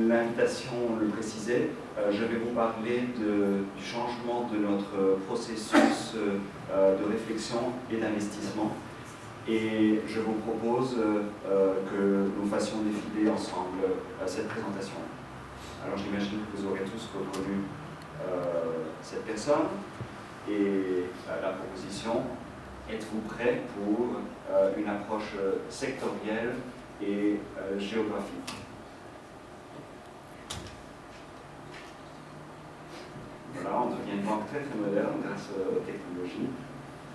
l'invitation le précisait, je vais vous parler du changement de notre processus de réflexion et d'investissement. Et je vous propose que nous fassions défiler ensemble cette présentation. Alors j'imagine que vous aurez tous reconnu cette personne et la proposition. Êtes-vous prêts pour une approche sectorielle et géographique? Voilà, on devient une banque très moderne grâce aux technologies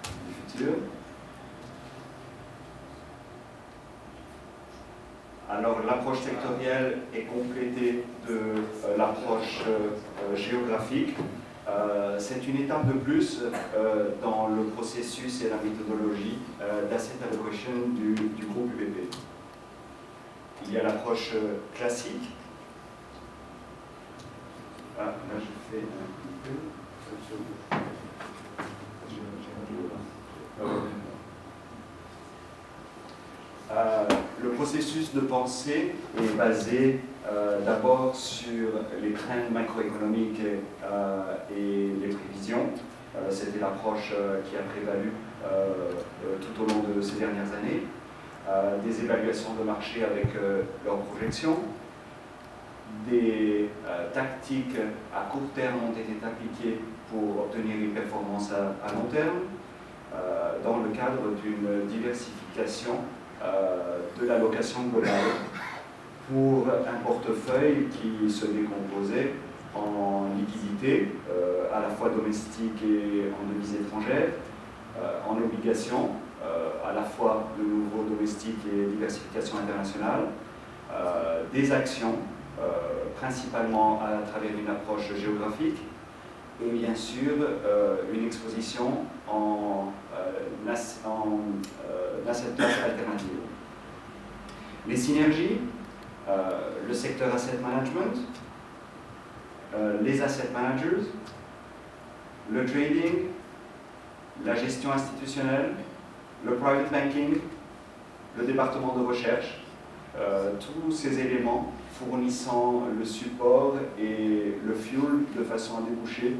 du futur. Alors l'approche sectorielle est complétée de l'approche géographique. C'est une étape de plus dans le processus et la méthodologie d'asset allocation du groupe UBP. Il y a l'approche classique. Ah, là je fais un petit peu. Le processus de pensée est basé d'abord sur les trends macroéconomiques et les prévisions. C'était l'approche qui a prévalu tout au long de ces dernières années. Des évaluations de marché avec leurs projections. Des tactiques à court terme ont été appliquées pour obtenir une performance à long terme dans le cadre d'une diversification de l'allocation globale pour un portefeuille qui se décomposait en liquidités, à la fois domestiques et en devises étrangères, en obligations, à la fois de nouveau domestiques et diversification internationale, des actions, principalement à travers une approche géographique, et bien sûr une exposition en asset class alternative. Les synergies, le secteur asset management, les asset managers, le trading, la gestion institutionnelle, le private banking, le département de recherche, tous ces éléments fournissant le support et le fuel de façon à déboucher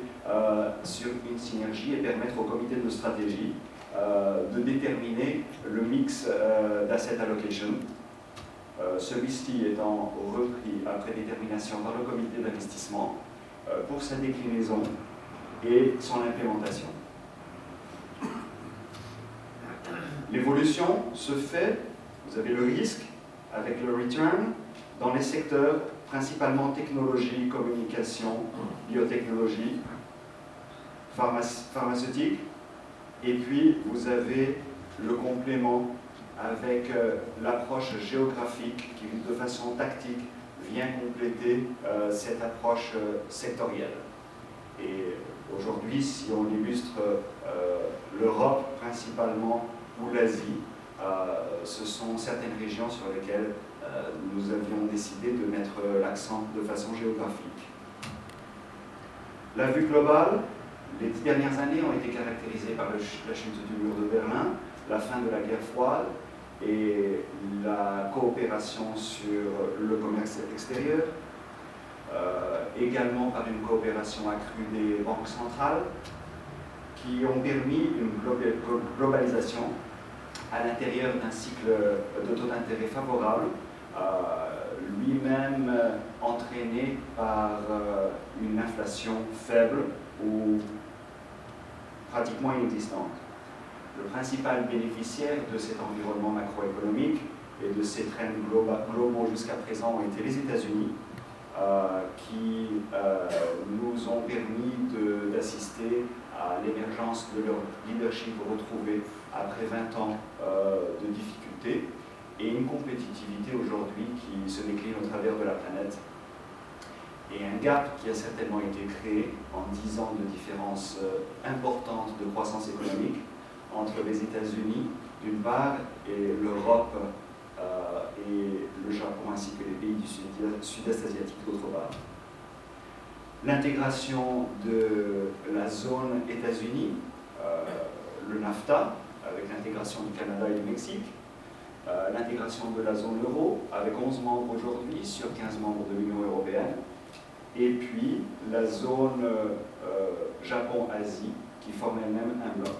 sur une synergie et permettre au comité de stratégie de déterminer le mix d'asset allocation, celui-ci étant repris après détermination par le comité d'investissement pour sa déclinaison et son implémentation. L'évolution se fait, vous avez le risque avec le return, dans les secteurs principalement technologie, communication, biotechnologie, pharmaceutique, et puis vous avez le complément avec l'approche géographique qui, de façon tactique, vient compléter cette approche sectorielle. Et aujourd'hui, si on illustre l'Europe principalement ou l'Asie, ce sont certaines régions sur lesquelles nous avions décidé de mettre l'accent de façon géographique. La vue globale, les 10 dernières années ont été caractérisées par la chute du mur de Berlin, la fin de la guerre froide et la coopération sur le commerce extérieur, également par une coopération accrue des banques centrales qui ont permis une globalisation à l'intérieur d'un cycle de taux d'intérêt favorable, lui-même entraîné par une inflation faible ou pratiquement inexistante. Le principal bénéficiaire de cet environnement macroéconomique et de ces trends globaux jusqu'à présent ont été les États-Unis, qui nous ont permis d'assister à l'émergence de leur leadership retrouvé après 20 ans de difficultés et une compétitivité aujourd'hui qui se décline au travers de la planète. Et un gap qui a certainement été créé en 10 ans de différence importante de croissance économique entre les États-Unis d'une part et l'Europe et le Japon ainsi que les pays du sud-est asiatique d'autre part. L'intégration de la zone États-Unis, le NAFTA, avec l'intégration du Canada et du Mexique, l'intégration de la zone euro, avec 11 membres aujourd'hui sur 15 membres et puis la zone Japon-Asie qui forme elle-même un bloc.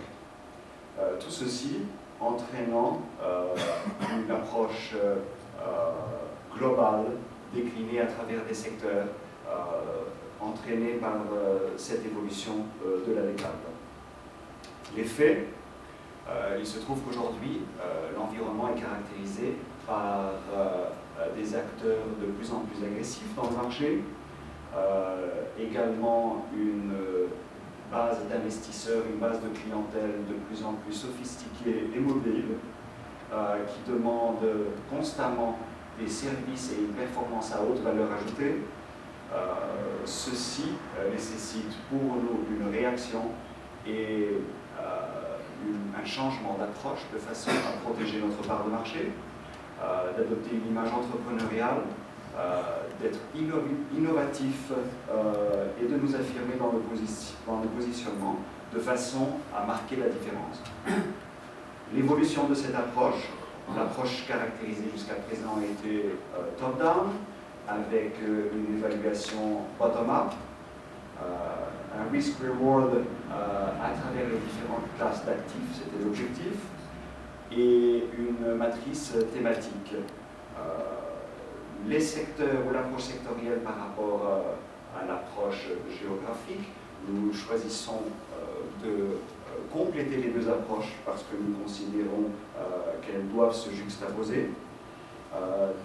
Tout ceci entraînant une approche globale déclinée à travers des secteurs entraînés par cette évolution de la décade. Les faits, il se trouve qu'aujourd'hui, l'environnement est caractérisé par des acteurs de plus en plus agressifs dans le marché, également une base d'investisseurs, une base de clientèle de plus en plus sophistiquée et mobile, qui demande constamment des services et une performance à haute valeur ajoutée. Ceci nécessite pour nous une réaction et un changement d'approche de façon à protéger notre part de marché, d'adopter une image entrepreneuriale, d'être innovatif et de nous affirmer dans le positionnement de façon à marquer la différence. L'évolution de cette approche, l'approche caractérisée jusqu'à présent a été top-down, avec une évaluation bottom-up, un risk-reward à travers les différentes classes d'actifs, c'était l'objectif, et une matrice thématique. Les secteurs ou l'approche sectorielle par rapport à l'approche géographique, nous choisissons de compléter les deux approches parce que nous considérons qu'elles doivent se juxtaposer.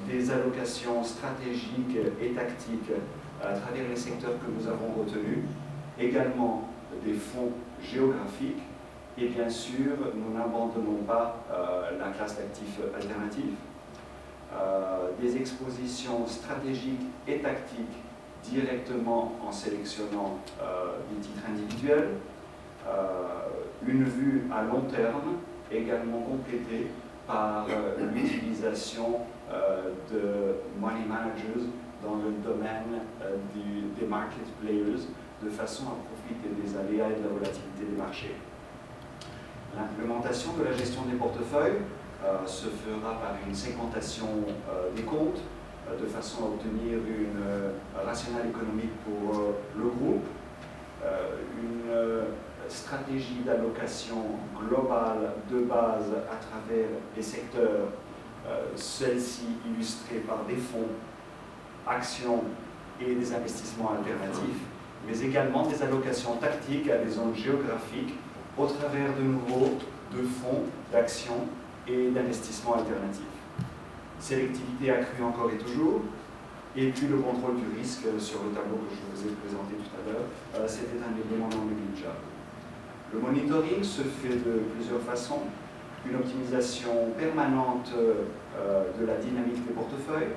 Des allocations stratégiques et tactiques à travers les secteurs que nous avons retenus, également des fonds géographiques, et bien sûr, nous n'abandonnons pas la classe d'actifs alternatifs. Des expositions stratégiques et tactiques directement en sélectionnant des titres individuels, une vue à long terme également complétée par l'utilisation de money managers dans le domaine des market players de façon à profiter des aléas et de la volatilité des marchés. L'implémentation de la gestion des portefeuilles se fera par une segmentation des comptes de façon à obtenir une rationale économique pour le groupe, une stratégie d'allocation globale de base à travers les secteurs, celle-ci illustrée par des fonds, actions et des investissements alternatifs, mais également des allocations tactiques à des zones géographiques au travers de nouveau de fonds, d'actions et d'investissements alternatifs. Sélectivité accrue encore et toujours, et puis le contrôle du risque sur le tableau que je vous ai présenté tout à l'heure, c'était un élément non négligeable. Le monitoring se fait de plusieurs façons. Une optimisation permanente de la dynamique des portefeuilles,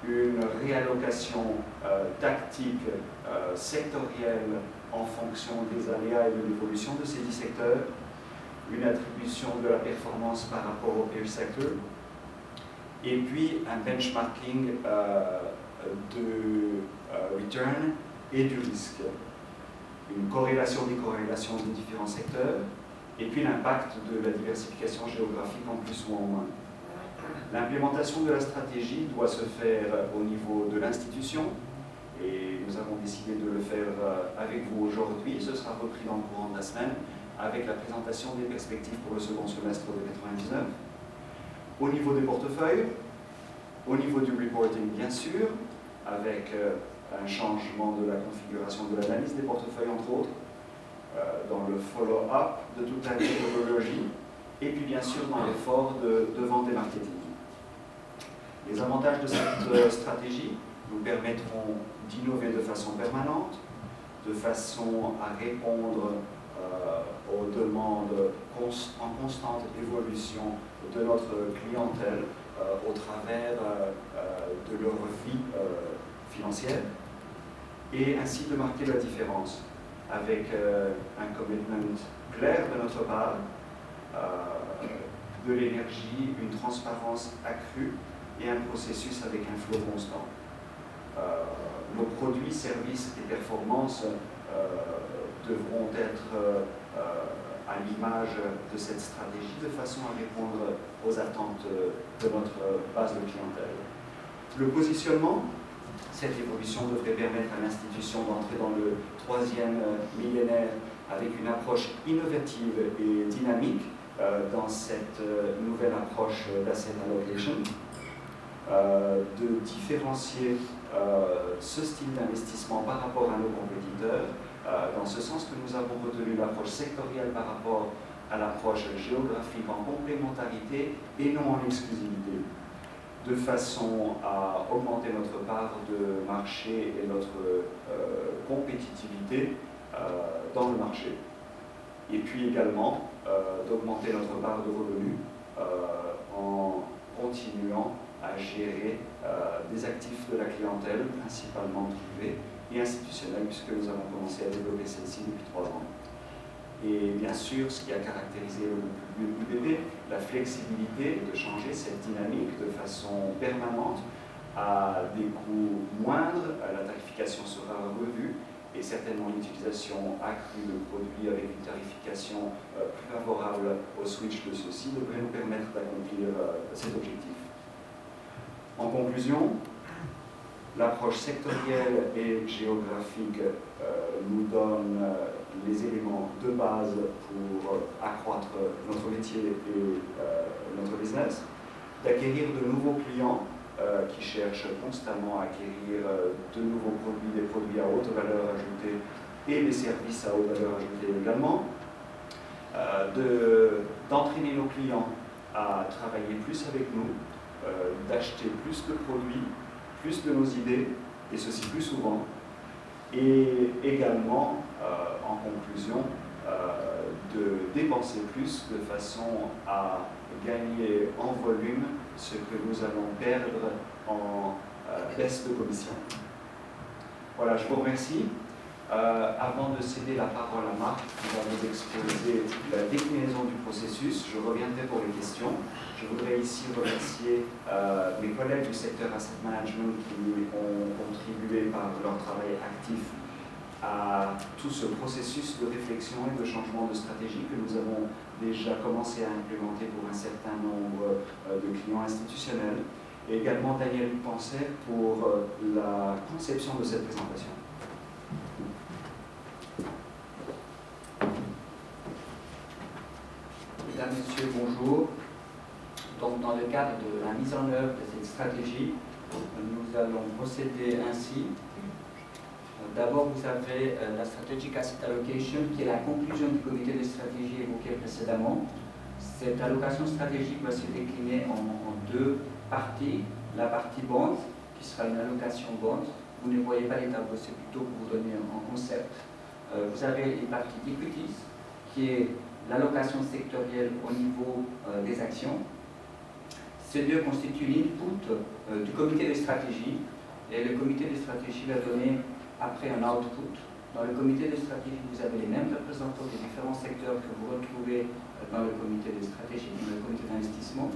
une réallocation tactique sectorielle en fonction des aléas et de l'évolution de ces 10 secteurs, une attribution de la performance par rapport au peer sector, et puis un benchmarking de return et du risque. Une corrélation des corrélations des différents secteurs, et puis l'impact de la diversification géographique en plus ou en moins. L'implémentation de la stratégie doit se faire au niveau de l'institution, et nous avons décidé de le faire avec vous aujourd'hui. Ce sera repris dans le courant de la semaine avec la présentation des perspectives pour le second semestre de 1999. Au niveau des portefeuilles, au niveau du reporting bien sûr, avec un changement de la configuration de l'analyse des portefeuilles entre autres, dans le follow-up de toute la méthodologie, et puis bien sûr dans l'effort de vente et marketing. Les avantages de cette stratégie nous permettront d'innover de façon permanente, de façon à répondre aux demandes en constante évolution de notre clientèle au travers de leur vie financière, et ainsi de marquer la différence avec un commitment clair de notre part, de l'énergie, une transparence accrue et un processus avec un flow constant. Nos produits, services et performances devront être à l'image de cette stratégie de façon à répondre aux attentes de notre base de clientèle. Le positionnement, Cette évolution devrait permettre à l'institution d'entrer dans le 3e millénaire avec une approche innovative et dynamique dans cette nouvelle approche d'asset allocation, de différencier ce style d'investissement par rapport à nos compétiteurs, dans ce sens que nous avons retenu l'approche sectorielle par rapport à l'approche géographique en complémentarité et non en exclusivité, de façon à augmenter notre part de marché et notre compétitivité dans le marché. Et puis également d'augmenter notre part de revenus en continuant à gérer des actifs de la clientèle, principalement privée et institutionnelle, puisque nous avons commencé à développer celle-ci depuis 3 ans. Et bien sûr, ce qui a caractérisé le groupe UBP, la flexibilité de changer cette dynamique de façon permanente à des coûts moindres, la tarification sera revue et certainement l'utilisation accrue de produits avec une tarification plus favorable au switch de ceux-ci devrait nous permettre d'accomplir cet objectif. En conclusion, l'approche sectorielle et géographique nous donne les éléments de base pour accroître notre métier et notre business, d'acquérir de nouveaux clients qui cherchent constamment à acquérir de nouveaux produits, des produits à haute valeur ajoutée et des services à haute valeur ajoutée également, d'entraîner nos clients à travailler plus avec nous, d'acheter plus de produits, plus de nos idées, et ceci plus souvent, et également, en conclusion, de dépenser plus de façon à gagner en volume ce que nous allons perdre en baisse de commission. Voilà, je vous remercie. Avant de céder la parole à Marc, qui va nous exposer la déclinaison du processus, je reviendrai pour les questions. Je voudrais ici remercier mes collègues du secteur Asset Management qui ont contribué par leur travail actif à tout ce processus de réflexion et de changement de stratégie que nous avons déjà commencé à implémenter pour un certain nombre de clients institutionnels, et également Daniel Penser pour la conception de cette présentation. Mesdames, Messieurs, bonjour. Donc, dans le cadre de la mise en œuvre de cette stratégie, nous allons procéder ainsi. D'abord, vous avez la Strategic Asset Allocation, qui est la conclusion du comité de stratégie évoqué précédemment. Cette allocation stratégique va se décliner en 2 parties. La partie bonds, qui sera une allocation bonds. Vous ne voyez pas les tableaux, c'est plutôt pour vous donner un concept. Vous avez une partie equities, qui est l'allocation sectorielle au niveau des actions. Ces 2 constituent l'input du comité de stratégie, et le comité de stratégie va donner après un output. Dans le comité de stratégie, vous avez les mêmes représentants des différents secteurs que vous retrouvez dans le comité de stratégie, dans le comité d'investissement.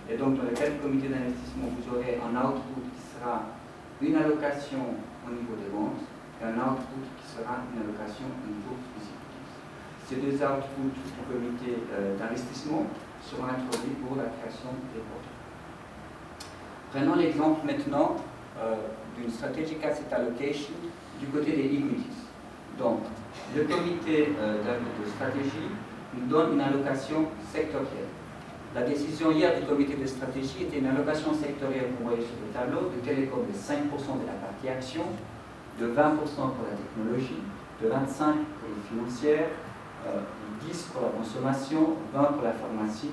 Et donc, dans le cadre du comité d'investissement, vous aurez un output qui sera une allocation au niveau des ventes et un output qui sera une allocation au niveau des equities. Ces 2 outputs du comité d'investissement seront introduits pour la création des portefeuilles. Prenons l'exemple maintenant d'une strategic asset allocation du côté des equities. Donc, le comité de stratégie nous donne une allocation sectorielle. La décision hier du comité de stratégie était une allocation sectorielle, vous voyez sur le tableau, de télécom de 5% de la partie action, de 20% pour la technologie, de 25% pour les financières, 10% pour la consommation, 20% pour la pharmacie,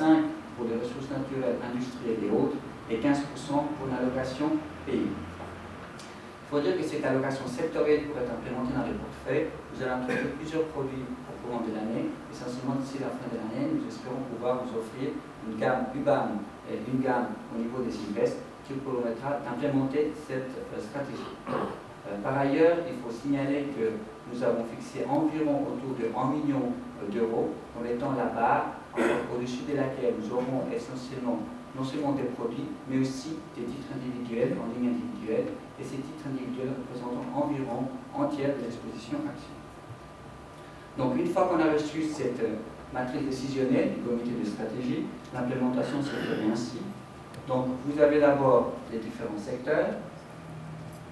5% pour les ressources naturelles, industrielles et autres, et 15% pour une allocation pays. Il faut dire que cette allocation sectorielle pourrait être implémentée dans les portefeuilles. Vous allez introduire plusieurs produits au courant de l'année. Essentiellement, d'ici la fin de l'année, nous espérons pouvoir vous offrir une gamme UBAM et une gamme au niveau des invests qui vous permettra d'implémenter cette stratégie. Par ailleurs, il faut signaler que nous avons fixé environ autour de 1 million d'euros comme étant la barre au-dessus de laquelle nous aurons essentiellement non seulement des produits, mais aussi des titres individuels en ligne individuelle, et ces titres individuels représentant environ un tiers de l'exposition action. Donc, une fois qu'on a reçu cette matrice décisionnelle du comité de stratégie, l'implémentation se fait ainsi. Donc, vous avez d'abord les différents secteurs,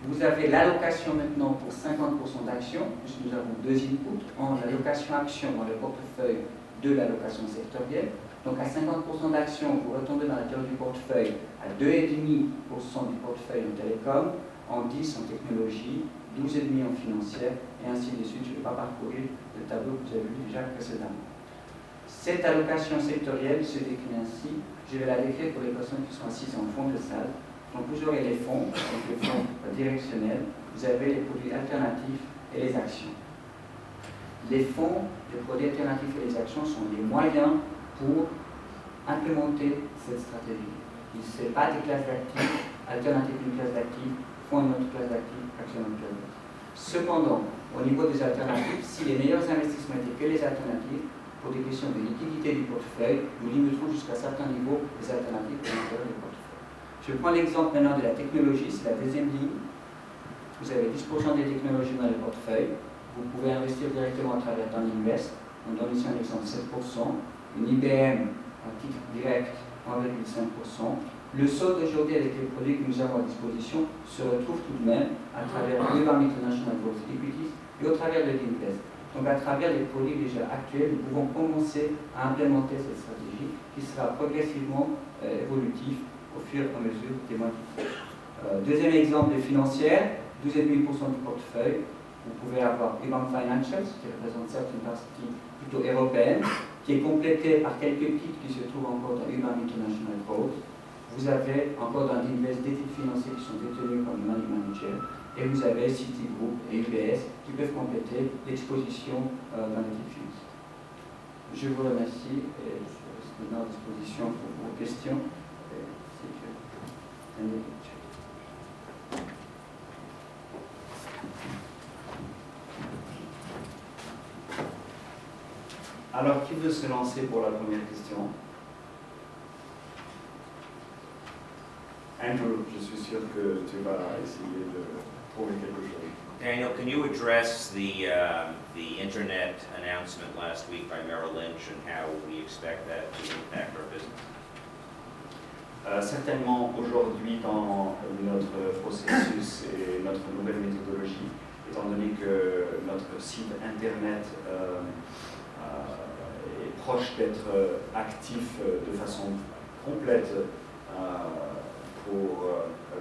Vous avez l'allocation maintenant pour 50% d'actions, puisque nous avons deux inputs, en l'allocation action dans le portefeuille de l'allocation sectorielle. Donc à 50% d'actions, vous retombez dans la durée du portefeuille à 2,5% du portefeuille en télécom, en 10 en technologie, 12,5 en financière, et ainsi de suite. Je ne vais pas parcourir le tableau que vous avez vu déjà précédemment. Cette allocation sectorielle se décline ainsi. Je vais la décrire pour les personnes qui sont assises en fond de salle. Donc vous aurez les fonds, donc les fonds directionnels, vous avez les produits alternatifs et les actions. Les fonds, les produits alternatifs et les actions sont des moyens pour implémenter cette stratégie. Ce n'est pas des classes d'actifs, alternatives d'une classe d'actifs, fonds d'une autre classe d'actifs, actions d'une classe d'actifs. Cependant, au niveau des alternatives, si les meilleurs investissements étaient que les alternatives, pour des questions de liquidité du portefeuille, nous limiterons jusqu'à certains niveaux les alternatives à l'intérieur du portefeuille. Je prends l'exemple maintenant de la technologie, c'est la deuxième ligne. Vous avez 10% des technologies dans le portefeuille. Vous pouvez investir directement à travers un Invest. On donne ici un exemple 7%. Une IBM, un titre direct, 1,5%. Le solde d'aujourd'hui avec les produits que nous avons à disposition se retrouve tout de même à travers le International Growth Equities et au travers de l'Invest. Donc à travers les produits déjà actuels, nous pouvons commencer à implémenter cette stratégie qui sera progressivement évolutive au fur et à mesure des mois qui viennent. Deuxième exemple de financière, 12,5% du portefeuille. Vous pouvez avoir Bank Financials, qui représente certes une partie plutôt européenne, qui est complétée par quelques titres qui se trouvent encore dans Bank International Growth. Vous avez encore dans l'Invest des titres financiers qui sont détenus par le Money Manager. Et vous avez Citigroup et UBS qui peuvent compléter l'exposition dans les titres financiers. Je vous remercie et je reste maintenant à disposition pour vos questions. Alors, qui veut se lancer pour la première question? Andrew, je suis sûr que tu vas essayer de trouver quelque chose. Daniel, can you address the internet announcement last week by Merrill Lynch and how we expect that to impact our business? Certainement, aujourd'hui, dans notre processus et notre nouvelle méthodologie, étant donné que notre site internet est proche d'être actif de façon complète pour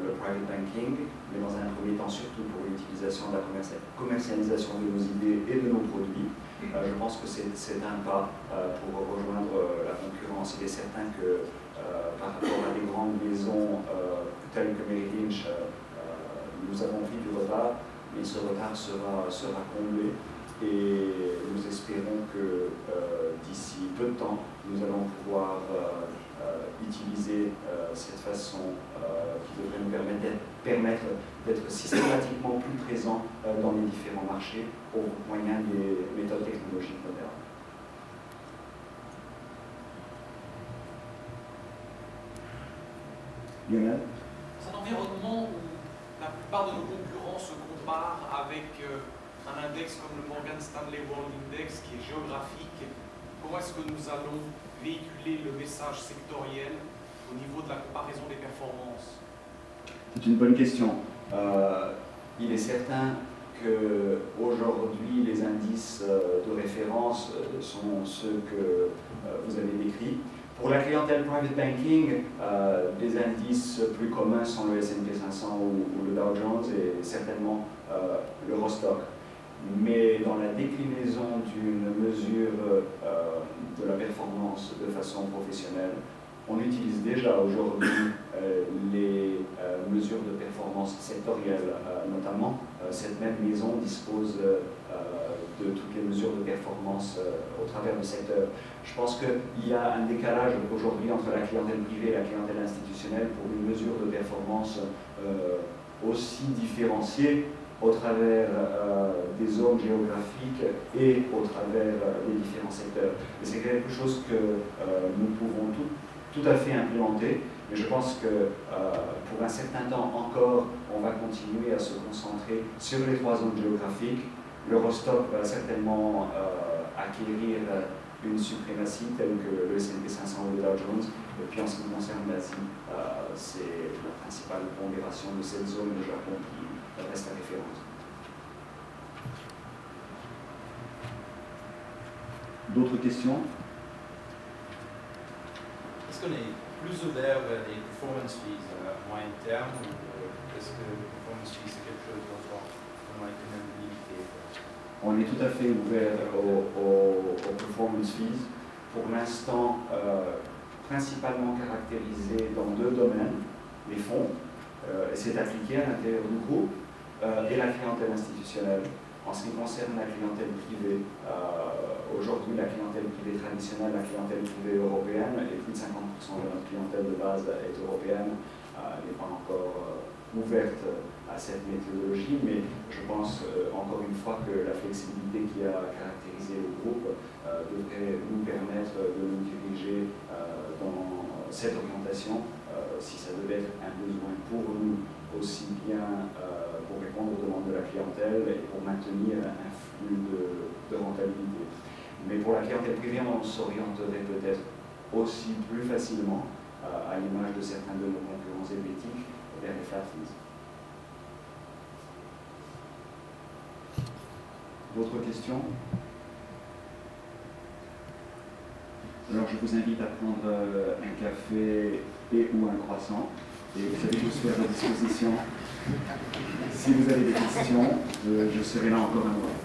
le private banking, mais dans un premier temps surtout pour l'utilisation de la commercialisation de nos idées et de nos produits. Je pense que c'est un pas pour rejoindre la concurrence. Il est certain que par rapport à des grandes maisons telles que Merrill Lynch, nous avons pris du retard, mais ce retard sera comblé et nous espérons que d'ici peu de temps, nous allons pouvoir utiliser cette façon qui devrait nous permettre d'être systématiquement plus présents dans les différents marchés au moyen des méthodes technologiques modernes. Lionel? C'est un environnement où la plupart de nos concurrents se comparent avec un index comme le Morgan Stanley World Index qui est géographique. Comment est-ce que nous allons véhiculer le message sectoriel au niveau de la comparaison des performances? C'est une bonne question. Il est certain qu'aujourd'hui, les indices de référence sont ceux que vous avez décrits. Pour la clientèle private banking, des indices plus communs sont le S&P 500 ou le Dow Jones et certainement l'Eurostock. Mais dans la déclinaison d'une mesure de la performance de façon professionnelle, on utilise déjà aujourd'hui les mesures de performance sectorielles, notamment. Cette même maison dispose de toutes les mesures de performance au travers du secteur. Je pense qu'il y a un décalage aujourd'hui entre la clientèle privée et la clientèle institutionnelle pour une mesure de performance aussi différenciée au travers des zones géographiques et au travers des différents secteurs. Et c'est quelque chose que nous pouvons tout à fait implémenter, mais je pense que pour un certain temps encore, on va continuer à se concentrer sur les trois zones géographiques. L'Eurostock va certainement acquérir une suprématie telle que le S&P 500 ou le Dow Jones, et puis en ce qui concerne l'Asie, c'est la principale pondération de cette zone, le Japon, D'autres questions? Est-ce qu'on est plus ouvert vers les performance fees à moyen terme ou est-ce que les performance fees c'est quelque chose qu'on va quand même limiter? On est tout à fait ouvert aux performance fees. Pour l'instant, principalement caractérisé dans deux domaines, les fonds, et c'est appliqué à l'intérieur du groupe, et la clientèle institutionnelle. En ce qui concerne la clientèle privée, aujourd'hui la clientèle privée traditionnelle, la clientèle privée européenne, et plus de 50% de notre clientèle de base est européenne, n'est pas encore ouverte à cette méthodologie, mais je pense encore une fois que la flexibilité qui a caractérisé le groupe devrait nous permettre de nous diriger dans cette orientation, si ça devait être un besoin pour nous, aussi bien pour répondre aux demandes de la clientèle et pour maintenir un flux de rentabilité. Mais pour la clientèle privée, on s'orienterait peut-être aussi plus facilement, à l'image de certains de nos concurrents helvétiques, vers les flat fees. D'autres questions? Alors je vous invite à prendre un café et ou un croissant. Et vous savez tous faire à votre disposition. Si vous avez des questions, je serai là encore un moment.